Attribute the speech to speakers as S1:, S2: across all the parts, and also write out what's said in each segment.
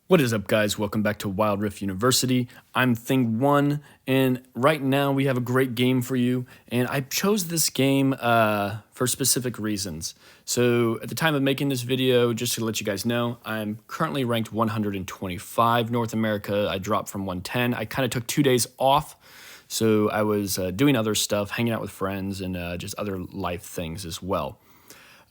S1: What is up, guys? Welcome back to Wild Rift University. I'm Thing1, and right now we have a great game for you. And I chose this game for specific reasons. So at the time of making this video, just to let you guys know, I'm currently ranked 125 North America. I dropped from 110. I kind of took 2 days off, so I was doing other stuff, hanging out with friends, and just other life things as well.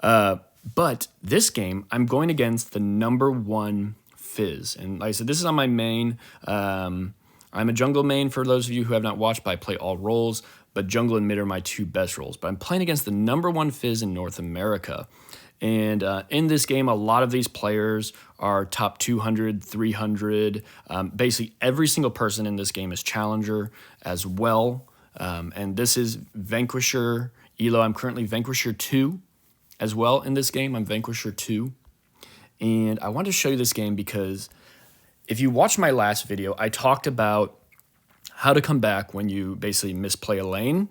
S1: But this game, I'm going against the #1 Fizz. And like I said, this is on my main. I'm a jungle main for those of you who have not watched, but I play all roles. But jungle and mid are my two best roles. But I'm playing against the #1 Fizz in North America. And in this game, a lot of these players are top 200, 300. Basically, every single person in this game is Challenger as well. And this is Vanquisher Elo. I'm currently Vanquisher 2 as well in this game. I'm Vanquisher 2. And I wanted to show you this game because if you watched my last video, I talked about how to come back when you basically misplay a lane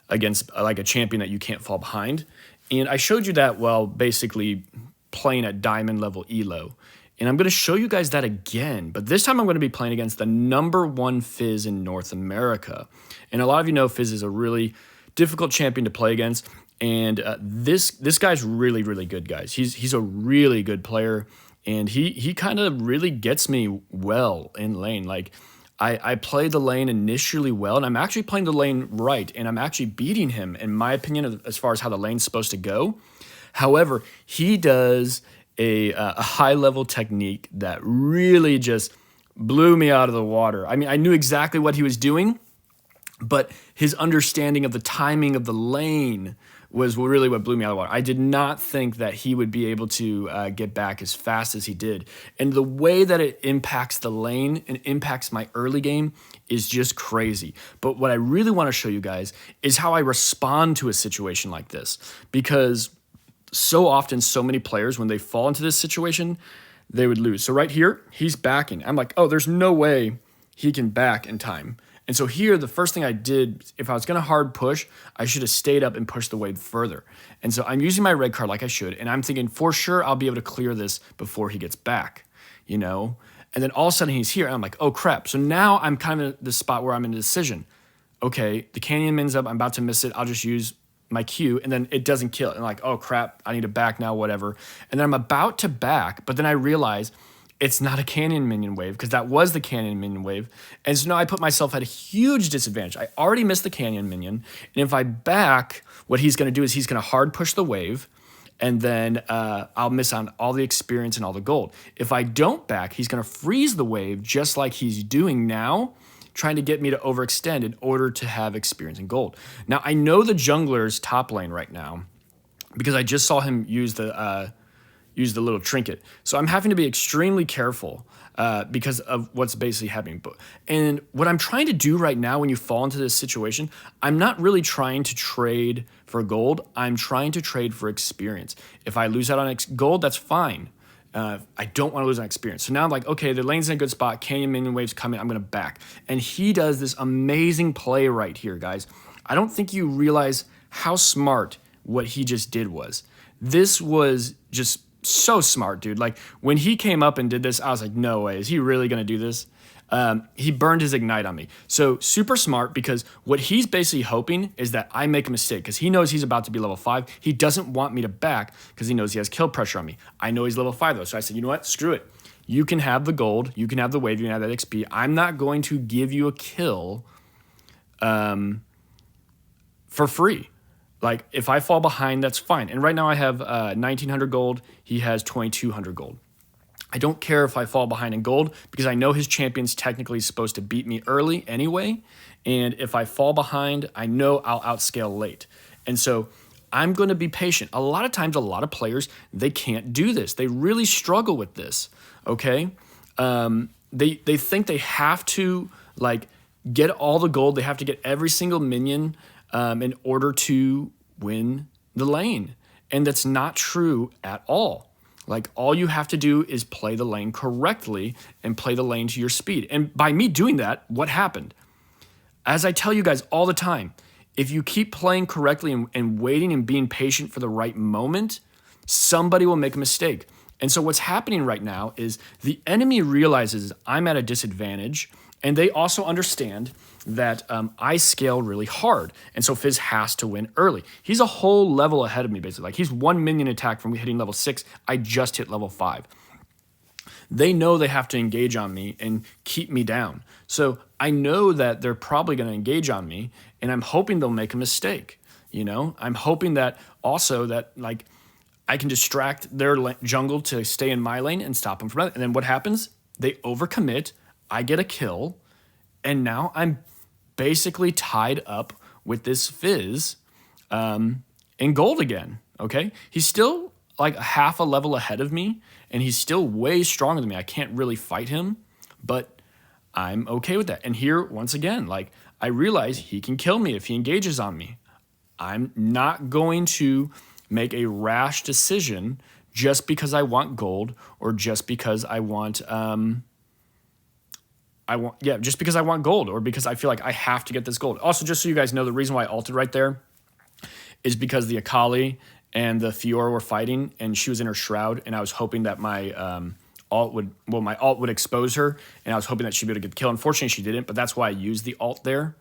S1: against like a champion that you can't fall behind. And I showed you that while basically playing at diamond level elo. And I'm going to show you guys that again, but this time I'm going to be playing against the #1 Fizz in North America. And a lot of you know Fizz is a really difficult champion to play against. And this guy's really, really good, guys. He's a really good player, and he kind of really gets me well in lane. Like, I play the lane initially well, and I'm actually playing the lane right, and I'm actually beating him, in my opinion, as far as how the lane's supposed to go. However, he does a high-level technique that really just blew me out of the water. I mean, I knew exactly what he was doing, but his understanding of the timing of the lane was really what blew me out of the water. I did not think that he would be able to get back as fast as he did. And the way that it impacts the lane and impacts my early game is just crazy. But what I really want to show you guys is how I respond to a situation like this. Because so often, so many players, when they fall into this situation, they would lose. So right here, he's backing. I'm like, oh, there's no way he can back in time. And so here, the first thing I did, if I was going to hard push, I should have stayed up and pushed the wave further. And so I'm using my red card like I should, and I'm thinking, for sure, I'll be able to clear this before he gets back, you know? And then all of a sudden he's here, and I'm like, oh, crap. So now I'm kind of in the spot where I'm in a decision. Okay, the canyon min's up. I'm about to miss it. I'll just use my Q, and then it doesn't kill it. And I'm like, oh, crap, I need to back now, whatever. And then I'm about to back, but then I realize it's not a canyon minion wave because that was the canyon minion wave. And so now I put myself at a huge disadvantage. I already missed the canyon minion. And if I back, what he's going to do is he's going to hard push the wave. And then I'll miss on all the experience and all the gold. If I don't back, he's going to freeze the wave just like he's doing now, trying to get me to overextend in order to have experience and gold. Now, I know the jungler's top lane right now because I just saw him use the little trinket. So I'm having to be extremely careful because of what's basically happening. And what I'm trying to do right now when you fall into this situation, I'm not really trying to trade for gold. I'm trying to trade for experience. If I lose out on gold, that's fine. I don't want to lose on experience. So now I'm like, okay, the lane's in a good spot. Canyon minion wave's coming. I'm going to back. And he does this amazing play right here, guys. I don't think you realize how smart what he just did was. This was just so smart, dude. Like, when he came up and did this, I was like, no way. Is he really going to do this? He burned his ignite on me. So super smart, because what he's basically hoping is that I make a mistake because he knows he's about to be level 5. He doesn't want me to back because he knows he has kill pressure on me. I know he's level 5 though. So I said, you know what? Screw it. You can have the gold. You can have the wave. You can have that XP. I'm not going to give you a kill for free. Like, if I fall behind, that's fine. And right now I have 1,900 gold. He has 2,200 gold. I don't care if I fall behind in gold because I know his champion's technically supposed to beat me early anyway. And if I fall behind, I know I'll outscale late. And so I'm going to be patient. A lot of times, a lot of players, they can't do this. They really struggle with this, okay? They think they have to, like, get all the gold. They have to get every single minion in order to win the lane. And that's not true at all. Like, all you have to do is play the lane correctly and play the lane to your speed. And by me doing that, what happened? As I tell you guys all the time, if you keep playing correctly and waiting and being patient for the right moment, somebody will make a mistake. And so what's happening right now is the enemy realizes I'm at a disadvantage, and they also understand that I scale really hard. And so Fizz has to win early. He's a whole level ahead of me, basically. Like, he's 1 minion attack from hitting level 6. I just hit level 5. They know they have to engage on me and keep me down. So I know that they're probably going to engage on me, and I'm hoping they'll make a mistake. You know, I'm hoping that also that, like, I can distract their jungle to stay in my lane and stop them from that. And then what happens? They overcommit. I get a kill. And now I'm basically tied up with this Fizz in gold again, okay? He's still like half a level ahead of me, and he's still way stronger than me. I can't really fight him, but I'm okay with that. And here, once again, like, I realize he can kill me if he engages on me. I'm not going to make a rash decision just because I want gold, or just because I want just because I want gold, or because I feel like I have to get this gold. Also, just so you guys know, the reason why I ulted right there is because the Akali and the Fiora were fighting, and she was in her shroud, and I was hoping that my ult would expose her, and I was hoping that she'd be able to get the kill. Unfortunately, she didn't, but that's why I used the ult there.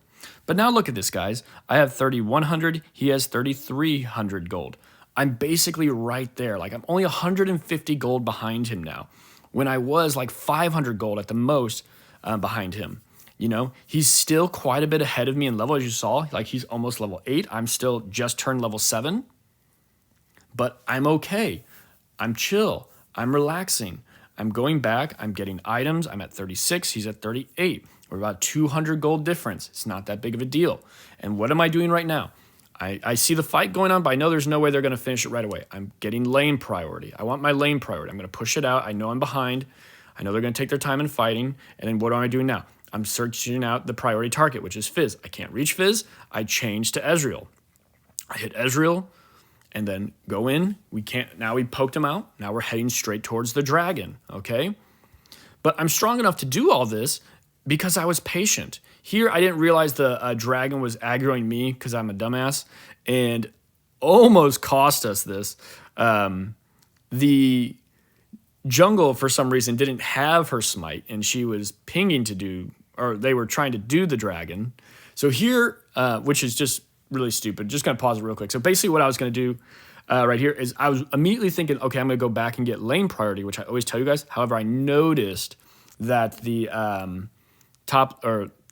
S1: But now look at this, guys. I have 3,100. He has 3,300 gold. I'm basically right there. Like, I'm only 150 gold behind him now, when I was like 500 gold at the most behind him. You know, he's still quite a bit ahead of me in level, as you saw. Like, he's almost level 8. I'm still just turned level 7. But I'm okay. I'm chill. I'm relaxing. I'm going back. I'm getting items. I'm at 36. He's at 38. We're about 200 gold difference. It's not that big of a deal. And what am I doing right now? I see the fight going on, but I know there's no way they're going to finish it right away. I'm getting lane priority. I want my lane priority. I'm going to push it out. I know I'm behind. I know they're going to take their time in fighting. And then what am I doing now? I'm searching out the priority target, which is Fizz. I can't reach Fizz. I change to Ezreal. I hit Ezreal and then go in. We can't. Now we poked him out. Now we're heading straight towards the dragon, okay? But I'm strong enough to do all this because I was patient. Here, I didn't realize the dragon was aggroing me because I'm a dumbass, and almost cost us this. The jungle, for some reason, didn't have her smite, and she was pinging to do, or they were trying to do the dragon. So here, which is just really stupid, just going to pause it real quick. So basically what I was going to do right here is I was immediately thinking, okay, I'm going to go back and get lane priority, which I always tell you guys. However, I noticed that the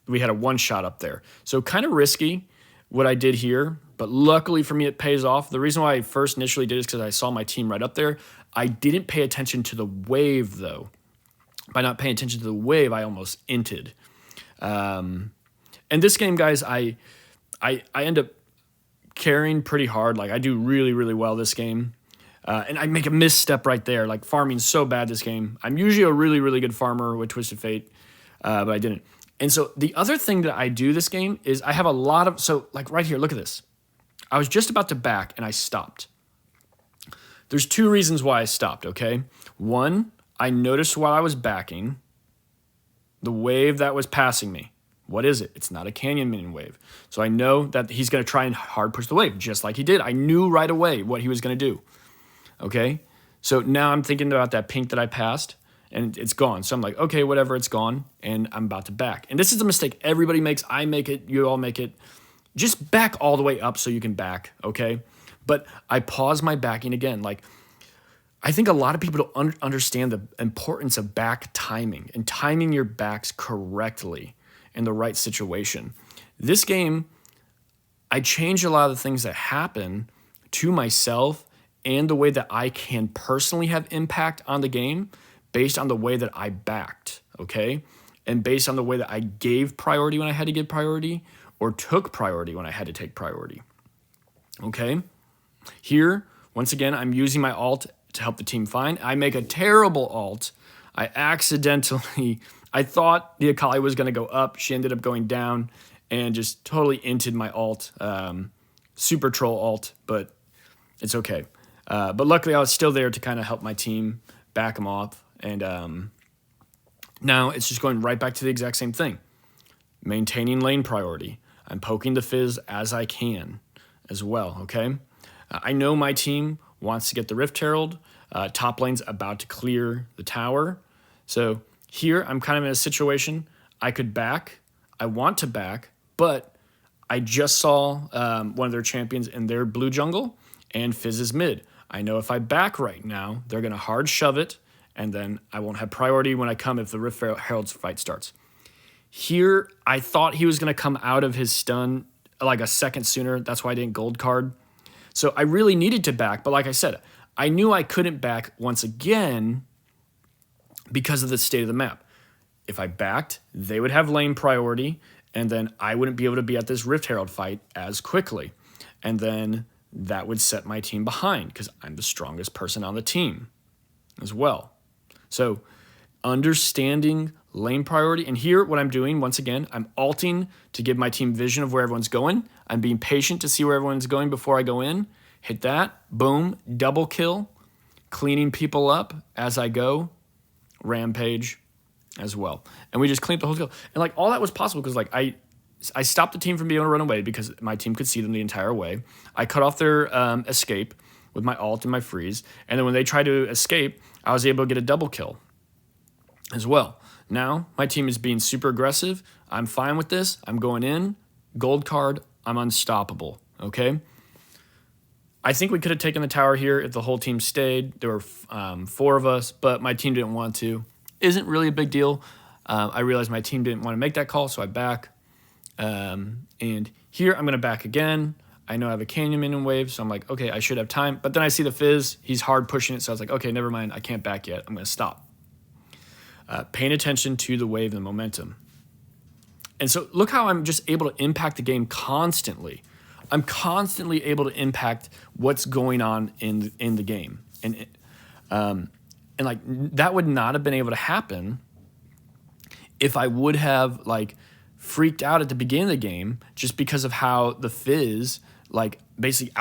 S1: we had a one shot up there. So kind of risky what I did here, but luckily for me, it pays off. The reason why I first initially did is because I saw my team right up there. I didn't pay attention to the wave, though. By not paying attention to the wave, I almost inted. And this game, guys, I end up carrying pretty hard. Like, I do really, really well this game. And I make a misstep right there. Like, farming so bad this game. I'm usually a really, really good farmer with Twisted Fate, but I didn't. And so the other thing that I do this game is I have a lot of... So, like, right here, look at this. I was just about to back, and I stopped. There's two reasons why I stopped, okay? One, I noticed while I was backing the wave that was passing me. What is it? It's not a canyon minion wave. So I know that he's going to try and hard push the wave, just like he did. I knew right away what he was going to do, okay? So now I'm thinking about that pink that I passed, and it's gone. So I'm like, okay, whatever, it's gone, and I'm about to back. And this is a mistake everybody makes. I make it. You all make it. Just back all the way up so you can back, okay? But I pause my backing again. Like, I think a lot of people don't understand the importance of back timing and timing your backs correctly in the right situation. This game, I changed a lot of the things that happen to myself and the way that I can personally have impact on the game based on the way that I backed, okay? And based on the way that I gave priority when I had to give priority, or took priority when I had to take priority, okay? Here, once again, I'm using my ult to help the team find. I make a terrible ult. I accidentally, I thought the Akali was going to go up. She ended up going down and just totally inted my ult. Super troll ult, but it's okay. But luckily, I was still there to kind of help my team back them off. And now it's just going right back to the exact same thing. Maintaining lane priority. I'm poking the Fizz as I can as well, okay? I know my team wants to get the Rift Herald. Top lane's about to clear the tower. So here I'm kind of in a situation I could back. I want to back, but I just saw one of their champions in their blue jungle and Fizz is mid. I know if I back right now, they're going to hard shove it, and then I won't have priority when I come if the Rift Herald's fight starts. Here, I thought he was going to come out of his stun like a second sooner. That's why I didn't gold card. So I really needed to back, but like I said, I knew I couldn't back once again because of the state of the map. If I backed, they would have lane priority, and then I wouldn't be able to be at this Rift Herald fight as quickly. And then that would set my team behind because I'm the strongest person on the team as well. So understanding lane priority, and here what I'm doing, once again, I'm alting to give my team vision of where everyone's going. I'm being patient to see where everyone's going before I go in. Hit that, boom, double kill, cleaning people up as I go, rampage as well. And we just cleaned the whole kill. And like all that was possible because like I stopped the team from being able to run away because my team could see them the entire way. I cut off their escape with my ult and my freeze. And then when they tried to escape, I was able to get a double kill as well. Now my team is being super aggressive. I'm fine with this. I'm going in, gold card, I'm unstoppable, okay? I think we could have taken the tower here if the whole team stayed. There were 4 of us, but my team didn't want to. Isn't really a big deal. I realized my team didn't want to make that call, so I back. And here I'm going to back again. I know I have a canyon minion wave, so I'm like, okay, I should have time. But then I see the Fizz. He's hard pushing it, so I was like, okay, never mind. I can't back yet. I'm going to stop. Paying attention to the wave and the momentum. And so look how I'm just able to impact the game constantly. I'm constantly able to impact what's going on in the game. And like that would not have been able to happen if I would have like freaked out at the beginning of the game just because of how the Fizz like basically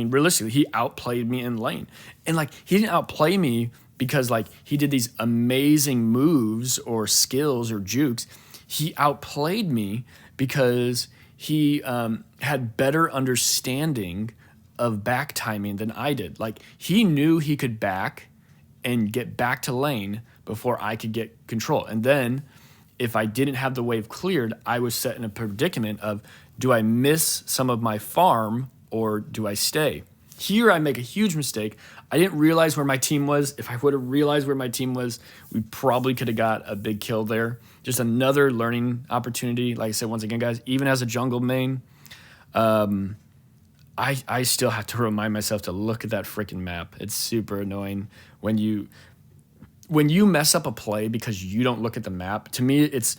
S1: realistically he outplayed me in lane. And like he didn't outplay me because like he did these amazing moves or skills or jukes. He outplayed me because he had better understanding of back timing than I did. Like he knew he could back and get back to lane before I could get control. And then if I didn't have the wave cleared, I was set in a predicament of, do I miss some of my farm or do I stay? Here I make a huge mistake. I didn't realize where my team was. If I would have realized where my team was, we probably could have got a big kill there. Just another learning opportunity. Like I said, once again, guys, even as a jungle main, I still have to remind myself to look at that freaking map. It's super annoying when you mess up a play because you don't look at the map. To me, it's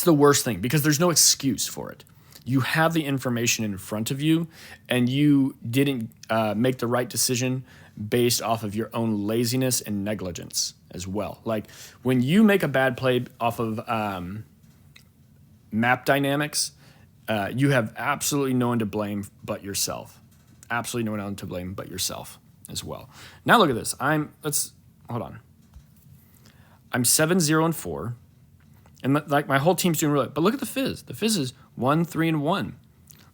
S1: the worst thing because there's no excuse for it. You have the information in front of you, and you didn't make the right decision based off of your own laziness and negligence as well. Like when you make a bad play off of map dynamics, you have absolutely no one to blame but yourself. Absolutely no one to blame but yourself as well. Now look at this. Hold on. I'm 7-0-4. And like my whole team's doing really, but look at the Fizz. The Fizz is 1-3-1.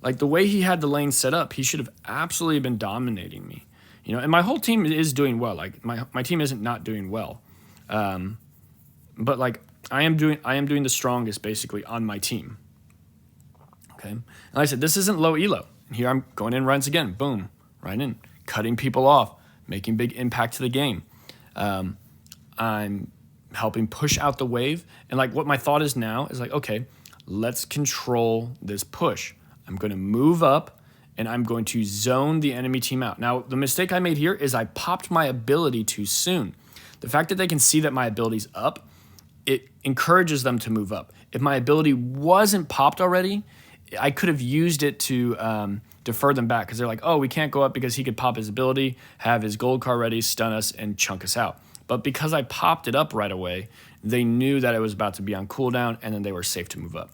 S1: Like the way he had the lane set up, he should have absolutely been dominating me. You know, and my whole team is doing well. Like my team isn't not doing well. But like I am doing the strongest basically on my team. Okay. And like I said, this isn't low elo. And here I'm going in runs again. Boom. Right in. Cutting people off. Making big impact to the game. I'm helping push out the wave. And like what my thought is now is like, okay, let's control this push. I'm going to move up and I'm going to zone the enemy team out. Now, the mistake I made here is I popped my ability too soon. The fact that they can see that my ability's up, it encourages them to move up. If my ability wasn't popped already, I could have used it to defer them back because they're like, oh, we can't go up because he could pop his ability, have his gold card ready, stun us, and chunk us out. But because I popped it up right away, they knew that it was about to be on cooldown, and then they were safe to move up.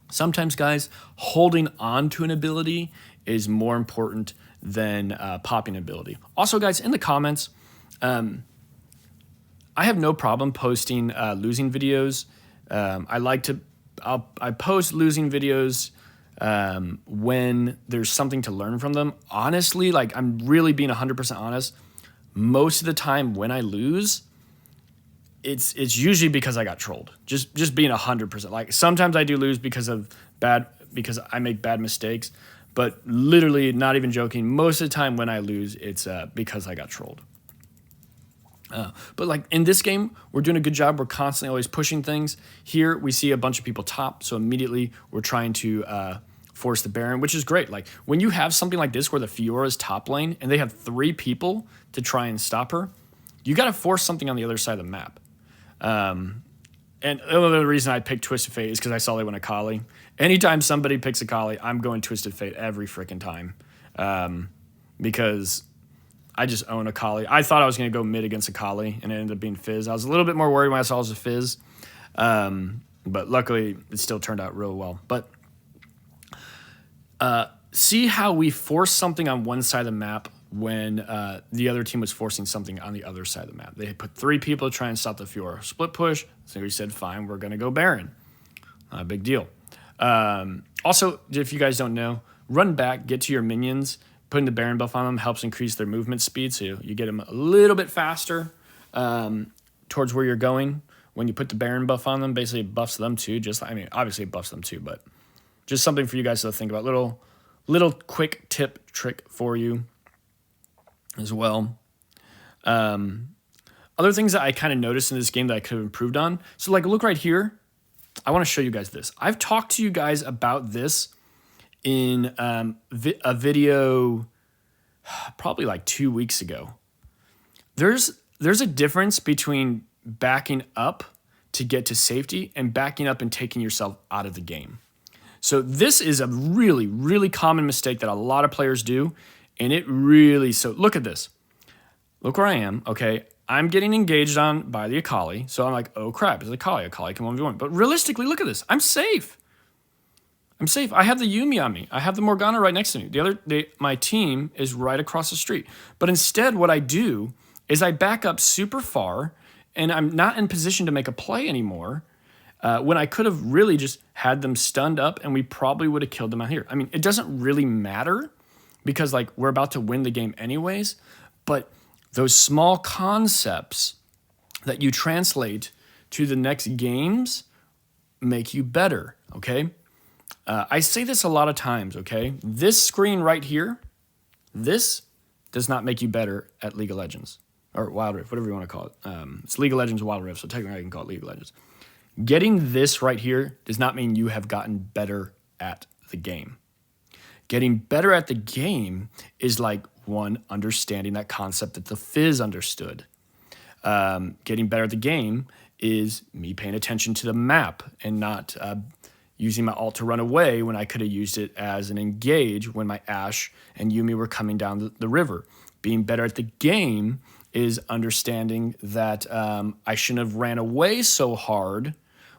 S1: Sometimes, guys, holding on to an ability is more important than popping ability. Also, guys, in the comments, I have no problem posting losing videos. I post losing videos when there's something to learn from them. Honestly, like I'm really being 100% honest. most of the time when I lose, it's usually because I got trolled. Just being 100%. Like sometimes I do lose because I make bad mistakes, but literally not even joking. Most of the time when I lose, it's because I got trolled. But like in this game, we're doing a good job. We're constantly always pushing things. Here we see a bunch of people top, so immediately we're trying to force the Baron, which is great. Like when you have something like this where the Fiora's top lane and they have 3 people to try and stop her, you got to force something on the other side of the map. And the other reason I picked Twisted Fate is because I saw they went Akali. Anytime somebody picks Akali, I'm going Twisted Fate every freaking time, because I just own Akali. I thought I was going to go mid against Akali, and it ended up being Fizz. I was a little bit more worried when I saw it was a Fizz, but luckily it still turned out real well. But see how we forced something on one side of the map when the other team was forcing something on the other side of the map. They put 3 people to try and stop the Fiora split push, so we said, fine, we're going to go Baron. Not a big deal. Also, if you guys don't know, run back, get to your minions. Putting the Baron buff on them helps increase their movement speed, so you get them a little bit faster towards where you're going. When you put the Baron buff on them, basically it buffs them too. Obviously it buffs them too, but just something for you guys to think about. Little quick trick for you as well. Other things that I kind of noticed in this game that I could have improved on. So like look right here. I want to show you guys this. I've talked to you guys about this in a video probably like 2 weeks ago. There's a difference between backing up to get to safety and backing up and taking yourself out of the game. So this is a really, really common mistake that a lot of players do. And so look at this. Look where I am, okay? I'm getting engaged on by the Akali. So I'm like, oh crap, it's Akali. Akali can 1v1. But realistically, look at this. I'm safe. I have the Yuumi on me. I have the Morgana right next to me. My team is right across the street. But instead, what I do is I back up super far, and I'm not in position to make a play anymore, when I could have really just had them stunned up, and we probably would have killed them out here. I mean, it doesn't really matter because like we're about to win the game anyways, but those small concepts that you translate to the next games make you better, okay? I say this a lot of times, okay? This screen right here, this does not make you better at League of Legends. Or Wild Rift, whatever you want to call it. It's League of Legends Wild Rift, so technically I can call it League of Legends. Getting this right here does not mean you have gotten better at the game. Getting better at the game is like, one, understanding that concept that the Fizz understood. Getting better at the game is me paying attention to the map and not using my ult to run away when I could have used it as an engage when my Ashe and Yuumi were coming down the river. Being better at the game is understanding that I shouldn't have ran away so hard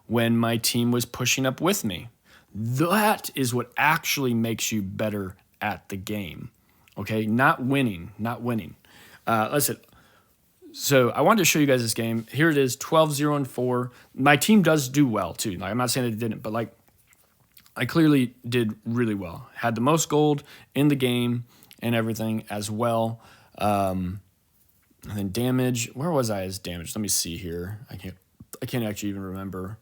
S1: when my team was pushing up with me. That is what actually makes you better at the game. Okay, not winning. Listen, so I wanted to show you guys this game. Here it is, 12-0-4. My team does do well too. Like, I'm not saying they didn't, but like I clearly did really well. Had the most gold in the game and everything as well. And then damage. Where was I as damage? Let me see here. I can't actually even remember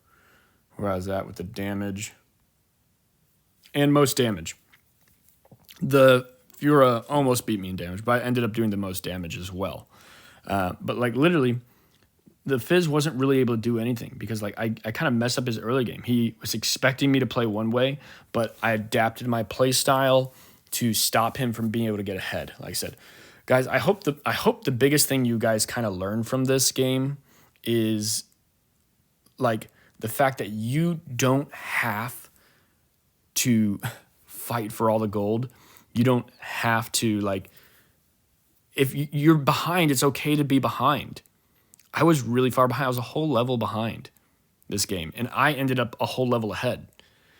S1: where I was at with the damage. And most damage. The Fiora almost beat me in damage, but I ended up doing the most damage as well. But like literally, the Fizz wasn't really able to do anything because like I kind of messed up his early game. He was expecting me to play one way, but I adapted my play style to stop him from being able to get ahead. Like I said, guys, I hope the biggest thing you guys kind of learn from this game is like the fact that you don't have to fight for all the gold. You don't have to like, if you're behind, it's okay to be behind. I was really far behind. I was a whole level behind this game, and I ended up a whole level ahead.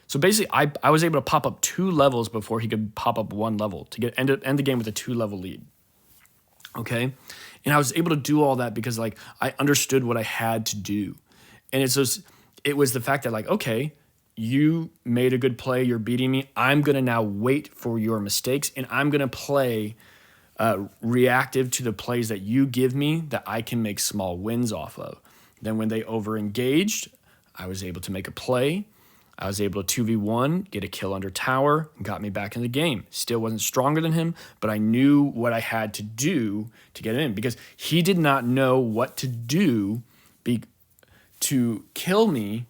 S1: So basically, I was able to pop up 2 levels before he could pop up 1 level to end the game with a 2-level lead. Okay, and I was able to do all that because like I understood what I had to do, and it was the fact that like, okay, you made a good play, you're beating me. I'm gonna now wait for your mistakes, and I'm gonna play reactive to the plays that you give me that I can make small wins off of. Then when they over-engaged, I was able to make a play. I was able to 2v1, get a kill under tower, and got me back in the game. Still wasn't stronger than him, but I knew what I had to do to get in because he did not know what to do to kill me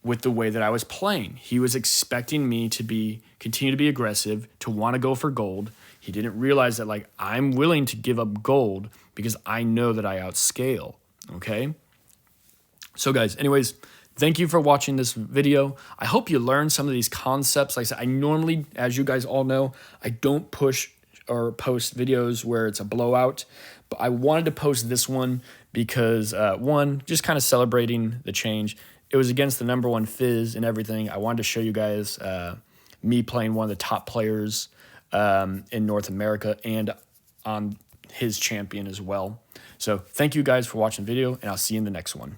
S1: with the way that I was playing. He was expecting me to continue to be aggressive, to want to go for gold. He didn't realize that like I'm willing to give up gold because I know that I outscale, okay? So guys, anyways, thank you for watching this video. I hope you learned some of these concepts. Like I said, I normally, as you guys all know, I don't push or post videos where it's a blowout, but I wanted to post this one because one, just kind of celebrating the change. It was against the #1 Fizz and everything. I wanted to show you guys me playing one of the top players in North America and on his champion as well. So thank you guys for watching the video, and I'll see you in the next one.